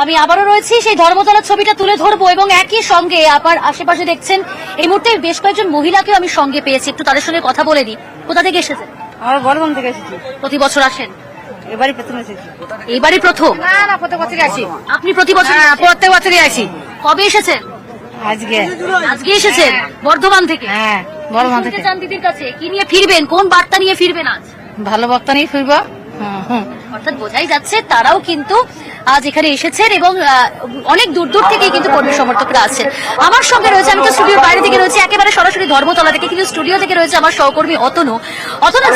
আমি আবারও রয়েছি সেই ধর্মতলার ছবিটা তুলে ধরবো এবং একই সঙ্গে আবার আশেপাশে দেখছেন এই মুহূর্তে বেশ কয়েকজন মহিলাকেও আমি সঙ্গে পেয়েছি, একটু তাদের সঙ্গে কথা বলে নিই। কোথা থেকে এসেছেন? আমরা বর্ধমান থেকে এসেছি। প্রতি বছর আসেন? এবারই প্রথম এসেছি। এইবারই প্রথম? না, প্রত্যেক বছরই আসি। আপনি প্রতি বছর? প্রত্যেক বছরই আসি। কবে এসেছেন? আজকে। আজকে এসেছেন বর্ধমান থেকে? হ্যাঁ, বর্ধমান থেকে। চান দিদির কাছে কি নিয়ে ফিরবেন, কোন বার্তা নিয়ে ফিরবেন আজ? ভালো বক্তা নিয়ে ফিরবো। অর্থাৎ বোঝাই যাচ্ছে তারাও কিন্তু আজ এখানে এসেছেন এবং অনেক দূর দূর থেকে কিন্তু কর্মী সমর্থকরা আছেন। আমার সঙ্গে রয়েছে, আমি তো স্টুডিওর বাইরে থেকে রয়েছে, একেবারে সরাসরি ধর্মতলা থেকে, কিন্তু স্টুডিও থেকে রয়েছে আমার সহকর্মী অতনু।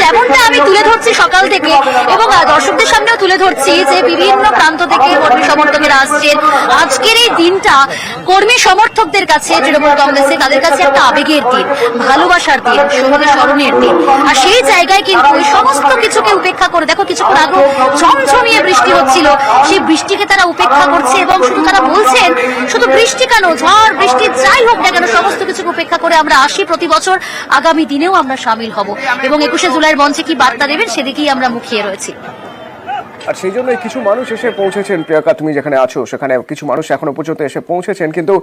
যেমনটা আমি তুলে ধরছি সকাল থেকে এবং দর্শকদের সামনেও তুলে ধরছি যে বিভিন্ন প্রান্ত থেকে কর্মী সমর্থকেরা আসছেন। আজকের এই দিনটা কর্মী সমর্থকদের কাছে, তৃণমূল কংগ্রেসে, তাদের কাছে একটা আবেগের দিন, ভালোবাসার দিন, শহীদের স্মরণের দিন। আর সেই জায়গায় কিন্তু এই সমস্ত কিছুকে উপেক্ষা করে, দেখো কিছুক্ষণ আগে ঝমঝমিয়ে বৃষ্টি হচ্ছিল, সেই বৃষ্টিকে তারা উপেক্ষা করছে এবং শুধু তারা বলছেন শুধু বৃষ্টি কেন, ঝড় বৃষ্টি যাই হোক না কেন, সমস্ত কিছুকে উপেক্ষা করে আমরা আসি প্রতি বছর, আগামী দিনেও আমরা সামিল হব এবং 21শে জুলাইয়ের মঞ্চে কি বার্তা দেবেন সেদিকেই আমরা মুখিয়ে রয়েছি। আর সেই জন্য কিছু মানুষ এসে পৌঁছেছেন। প্রিয়াঙ্কা, তুমি যেখানে আছো সেখানে কিছু মানুষ এখনো পর্যন্ত এসে পৌঁছেছেন, কিন্তু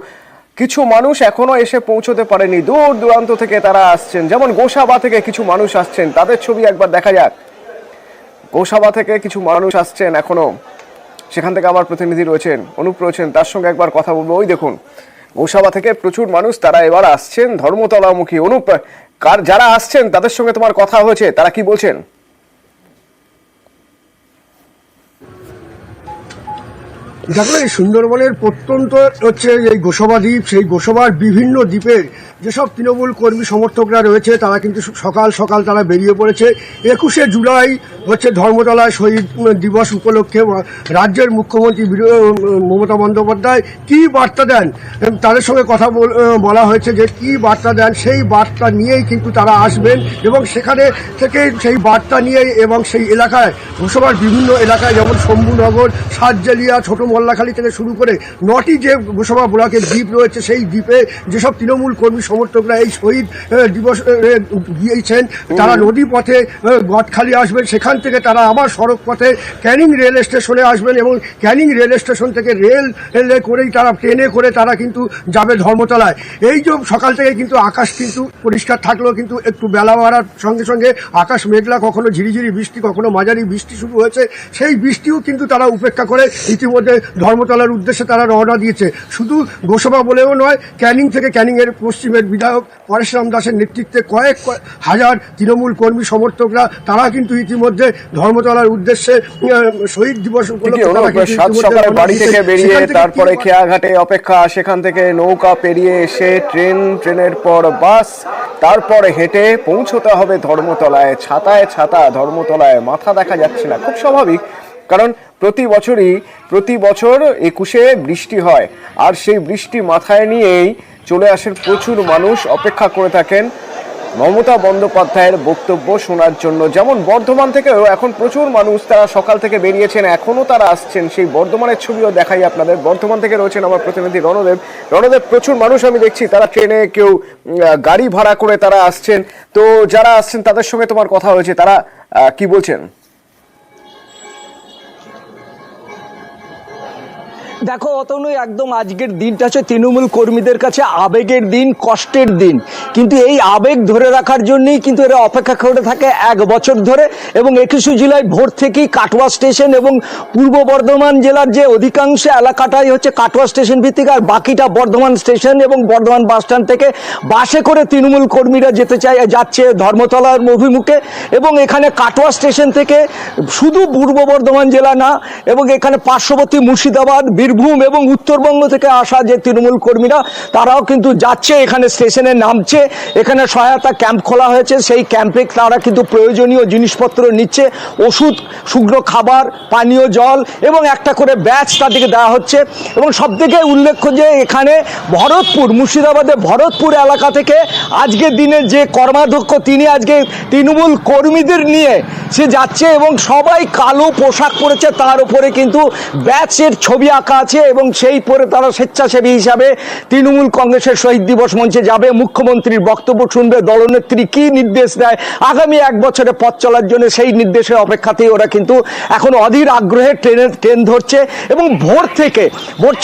কিছু মানুষ এখনো এসে পৌঁছতে পারেনি, দূর দূরান্ত থেকে তারা আসছেন। যেমন গোসাবা থেকে কিছু মানুষ আসছেন, তাদের ছবি একবার দেখা যাক। গোসাবা থেকে কিছু মানুষ আসছেন এখনো, সেখান থেকে আমার প্রতিনিধি রয়েছেন, অনুপ রয়েছেন, তার সঙ্গে একবার কথা বলবো। ওই দেখুন, গোসাবা থেকে প্রচুর মানুষ তারা এবার আসছেন ধর্মতলামুখী। অনুপ, যারা আসছেন তাদের সঙ্গে তোমার কথা হয়েছে, তারা কি বলছেন? দেখো, এই সুন্দরবনের প্রত্যন্ত হচ্ছে এই গোসাবা দ্বীপ, সেই গোসাবার বিভিন্ন দ্বীপের যেসব তৃণমূল কর্মী সমর্থকরা রয়েছে তারা কিন্তু সকাল সকাল তারা বেরিয়ে পড়েছে। 21শে জুলাই হচ্ছে ধর্মতলায় শহীদ দিবস উপলক্ষে রাজ্যের মুখ্যমন্ত্রী মমতা বন্দ্যোপাধ্যায় কী বার্তা দেন, তাদের সঙ্গে কথা বলা হয়েছে যে কী বার্তা দেন, সেই বার্তা নিয়েই কিন্তু তারা আসবেন এবং সেখানে থেকে সেই বার্তা নিয়েই এবং সেই এলাকায় গোসাবার বিভিন্ন এলাকায় যেমন শম্ভুনগর, সাতজালিয়া, ছোট মোল্লাখালী থেকে শুরু করে 9টি যে গোসাবা ব্লকের দ্বীপ রয়েছে, সেই দ্বীপে যেসব তৃণমূল কর্মী সমর্থকরা এই শহীদ দিবস গিয়েছেন তারা নদী পথে গদখালি আসবেন, সেখান থেকে তারা আবার সড়ক পথে ক্যানিং রেল স্টেশনে আসবেন এবং ক্যানিং রেল স্টেশন থেকে রেলে করেই তারা ট্রেনে করে তারা কিন্তু যাবে ধর্মতলায়। এই যে সকাল থেকে কিন্তু আকাশ কিন্তু পরিষ্কার থাকলেও কিন্তু একটু বেলা বাড়ার সঙ্গে সঙ্গে আকাশ মেঘলা, কখনো ঝিরিঝিরি বৃষ্টি, কখনো মাঝারি বৃষ্টি শুরু হয়েছে। সেই বৃষ্টিও কিন্তু তারা উপেক্ষা করে ইতিমধ্যে ধর্মতলার উদ্দেশ্যে তারা রওনা দিয়েছে। শুধু গোসাবা বলেও নয়, ক্যানিং থেকে, ক্যানিংয়ের পশ্চিমের বিধায়ক পরেশরাম দাসের নেতৃত্বে কয়েক হাজার তৃণমূল কর্মী সমর্থকরা তারা কিন্তু ইতিমধ্যে ধর্মতলার উদ্দেশ্যে শহীদ দিবস উপলক্ষে বাড়ি থেকে বেরিয়ে তারপরে খেয়াঘাটে অপেক্ষা, সেখান থেকে নৌকা পেরিয়ে এসে ট্রেনের পর বাস, তারপরে হেঁটে পৌঁছতে হবে ধর্মতলায়। ছাতায় ছাতা, ধর্মতলায় মাথা দেখা যাচ্ছে না। খুব স্বাভাবিক, কারণ প্রতি বছর 21শে বৃষ্টি হয়, আর সেই বৃষ্টি মাথায় নিয়েই চলে আসেন প্রচুর মানুষ, অপেক্ষা করে থাকেন মমতা বন্দ্যোপাধ্যায়ের বক্তব্য শোনার জন্য। যেমন বর্ধমান থেকেও এখন প্রচুর মানুষ তারা সকাল থেকে বেরিয়েছেন, এখনো তারা আসছেন। সেই বর্ধমানের ছবিও দেখাই আপনাদের। বর্ধমান থেকে রয়েছেন আমার প্রতিনিধি রণদেব। প্রচুর মানুষ আমি দেখছি, তারা ট্রেনে, কেউ গাড়ি ভাড়া করে তারা আসছেন। তো যারা আসছেন তাদের সঙ্গে তোমার কথা হয়েছে, তারা কি বলছেন? দেখো অতনু, একদম আজকের দিনটা হচ্ছে তৃণমূল কর্মীদের কাছে আবেগের দিন, কষ্টের দিন, কিন্তু এই আবেগ ধরে রাখার জন্যই কিন্তু এরা অপেক্ষা করে থাকে 1 বছর ধরে। এবং 21শে জুলাই ভোর থেকেই কাটোয়া স্টেশন এবং পূর্ব বর্ধমান জেলার যে অধিকাংশ এলাকাটাই হচ্ছে কাটোয়া স্টেশন ভিত্তিক, আর বাকিটা বর্ধমান স্টেশন এবং বর্ধমান বাসস্ট্যান্ড থেকে বাসে করে তৃণমূল কর্মীরা যাচ্ছে ধর্মতলার অভিমুখে। এবং এখানে কাটোয়া স্টেশন থেকে শুধু পূর্ব বর্ধমান জেলা না, এবং এখানে পার্শ্ববর্তী মুর্শিদাবাদ, বীরভূম এবং উত্তরবঙ্গ থেকে আসা যে তৃণমূল কর্মীরা তারাও কিন্তু যাচ্ছে, এখানে স্টেশনে নামছে। এখানে সহায়তা ক্যাম্প খোলা হয়েছে, সেই ক্যাম্পে তারা কিন্তু প্রয়োজনীয় জিনিসপত্র নিচ্ছে, ওষুধ, শুকনো খাবার, পানীয় জল এবং একটা করে ব্যাচ তাদেরকে দেওয়া হচ্ছে। এবং সবথেকে উল্লেখ্য যে এখানে ভরতপুর, মুর্শিদাবাদের ভরতপুর এলাকা থেকে আজকের দিনের যে কর্মাধ্যক্ষ তিনি আজকে তৃণমূল কর্মীদের নিয়ে সে যাচ্ছে এবং সবাই কালো পোশাক পরেছে, তার উপরে কিন্তু ব্যাচের ছবি আঁকা আছে এবং সেই পরে তারা স্বেচ্ছাসেবী হিসাবে তৃণমূল কংগ্রেসের শহীদ দিবস মঞ্চে যাবে, মুখ্যমন্ত্রীর বক্তব্য শুনবে, দলনেত্রী কি নির্দেশ দেয় আগামী 1 বছরে পথ চলার জন্য সেই নির্দেশের অপেক্ষাতেই ওরা কিন্তু এখন অধীর আগ্রহে ট্রেন ধরছে। এবং ভোর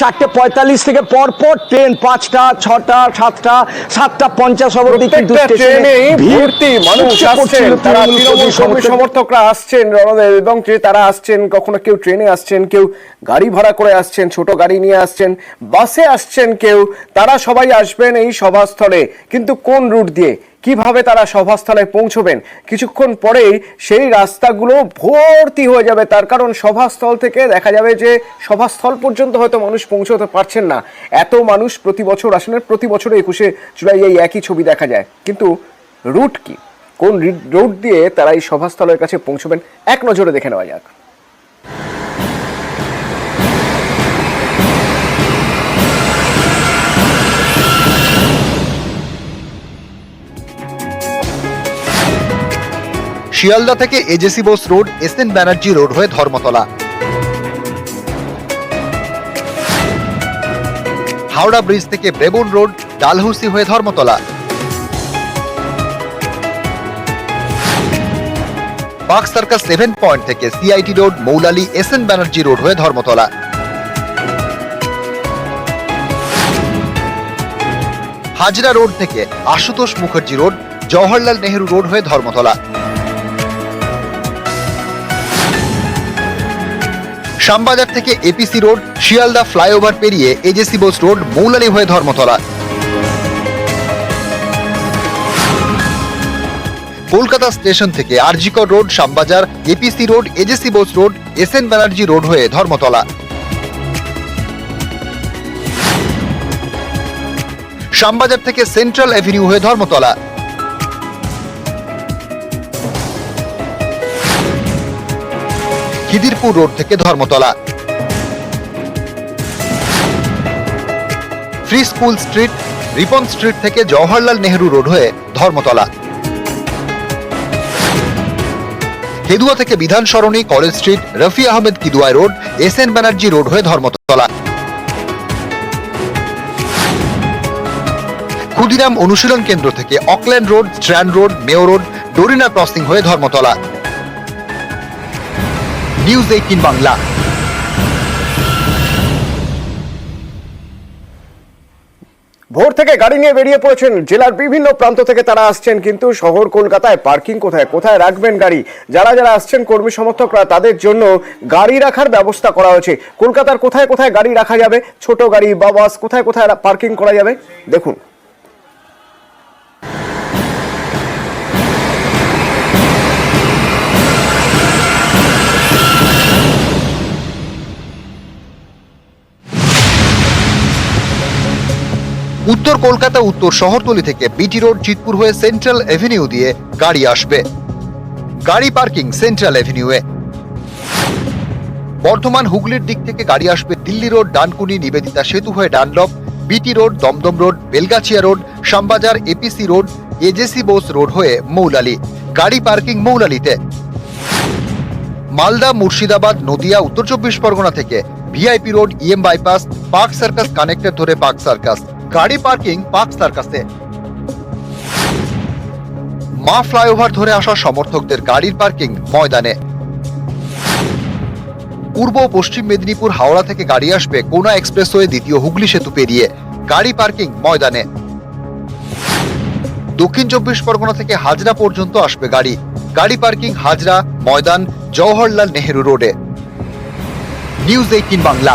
4:45 থেকে পরপর ট্রেন 5টা, 6টা, 7টা, 7:50 অবধি কিন্তু ট্রেনেই ভর্তি মানুষ আসছেন, তারা তৃণমূল কর্মী সমর্থকরা আসছেন রণদেব, এবং তারা আসছেন, কখনো কেউ ট্রেনে আসছেন, কেউ গাড়ি ভাড়া করে আসছেন, ছোট গাড়ি নিয়ে আসছেন, বাসে আসছেন কেউ, তারা সবাই আসবেন এই সভাস্থলে। কিন্তু কোন রুট দিয়ে, কিভাবে তারা সভাস্থলে পৌঁছবেন? কিছুক্ষণ পরেই সেই রাস্তাগুলো ভর্তি হয়ে যাবে, তার কারণ সভাস্থল থেকে দেখা যাবে যে সভাস্থল পর্যন্ত হয়তো মানুষ পৌঁছতে পারছেন না। এত মানুষ প্রতি বছর আসেন, প্রতি বছর 21শে জুলাই এই একই ছবি দেখা যায়। কিন্তু রুট কি, কোন রুট দিয়ে তারা এই সভাস্থলের কাছে পৌঁছবেন, এক নজরে দেখে নেওয়া যাক। শিয়ালদা থেকে AJC Bose road, SN Banerjee road হয়ে ধর্মতলা, হাওড়া ব্রিজ থেকে ব্রেবন রোড, ডালহৌসি হয়ে ধর্মতলা, পার্ক সার্কাস 7 পয়েন্ট থেকে CIT road, Moulali, SN Banerjee road হয়ে ধর্মতলা, হাজরা রোড থেকে আশুতোষ মুখার্জি রোড, জওহরলাল নেহেরু রোড হয়ে ধর্মতলা, শ্যামবাজার থেকে এপিসি রোড, শিয়ালদা ফ্লাইওভার পেরিয়ে এজেসি বোস রোড, মৌলালি হয়ে ধর্মতলা, কলকাতা স্টেশন থেকে RG Kar road, Shyambazar, APC road, AJC Bose road, SN Banerjee road হয়ে ধর্মতলা, শ্যামবাজার থেকে সেন্ট্রাল অ্যাভিনিউ হয়ে ধর্মতলা, খিদিরপুর রোড থেকে Dharmatala, free school street, Ripon street থেকে জওহরলাল নেহেরু রোড হয়ে ধর্মতলা, কেদুয়া থেকে Bidhan Sarani, college street, Rafi Ahmed Kidwai road, SN Banerjee road হয়ে ধর্মতলা, ক্ষুদিরাম অনুশীলন কেন্দ্র থেকে Auckland road, strand road, mayor road, Dorina crossing হয়ে ধর্মতলা। নিউজ 18 বাংলা। ভোর থেকে গাড়ি নিয়ে বেরিয়ে পড়েছেন, জেলার বিভিন্ন প্রান্ত থেকে তারা আসছেন, কিন্তু শহর কলকাতায় পার্কিং কোথায়, কোথায় রাখবেন গাড়ি? যারা যারা আসছেন কর্মী সমর্থকরা, তাদের জন্য গাড়ি রাখার ব্যবস্থা করা হয়েছে। কলকাতার কোথায় কোথায় গাড়ি রাখা যাবে, ছোট গাড়ি বা বাস, কোথায় কোথায় পার্কিং করা যাবে দেখুন। উত্তর কলকাতা উত্তর শহরতলি থেকে বিটি রোড, চিতপুর হয়ে সেন্ট্রাল এভিনিউ দিয়ে গাড়ি আসবে। গাড়ি পার্কিং সেন্ট্রাল এভিনিউয়ে। বর্ধমান হুগলির দিক থেকে গাড়ি আসবে দিল্লি রোড, ডানকুনি, নিবেদিতা সেতু হয়ে Dunlop, BT road, Dumdum road, Belgachia road, Shyambazar, APC road, AJC Bose road হয়ে মৌলালি। গাড়ি পার্কিং মৌলালিতে। মালদা, মুর্শিদাবাদ, নদিয়া, উত্তর 24 পরগনা থেকে VIP road, EM bypass, Park Circus connector ধরে পার্ক সার্কাস। গাড়ি পার্কিং পার্ক সার্কাসে। মা ফ্লাইওভার ধরে আসা সমর্থকদের গাড়ির পার্কিং ময়দানে। পূর্ব পশ্চিম মেদিনীপুর, হাওড়া থেকে গাড়ি আসবে কোনা এক্সপ্রেসওয়ে দ্বিতীয় হুগলি সেতু পেরিয়ে। গাড়ি পার্কিং ময়দানে। দক্ষিণ 24 পরগনা থেকে হাজরা পর্যন্ত আসবে গাড়ি। গাড়ি পার্কিং হাজরা, ময়দান, জওহরলাল নেহেরু রোডে। নিউজ 18 বাংলা।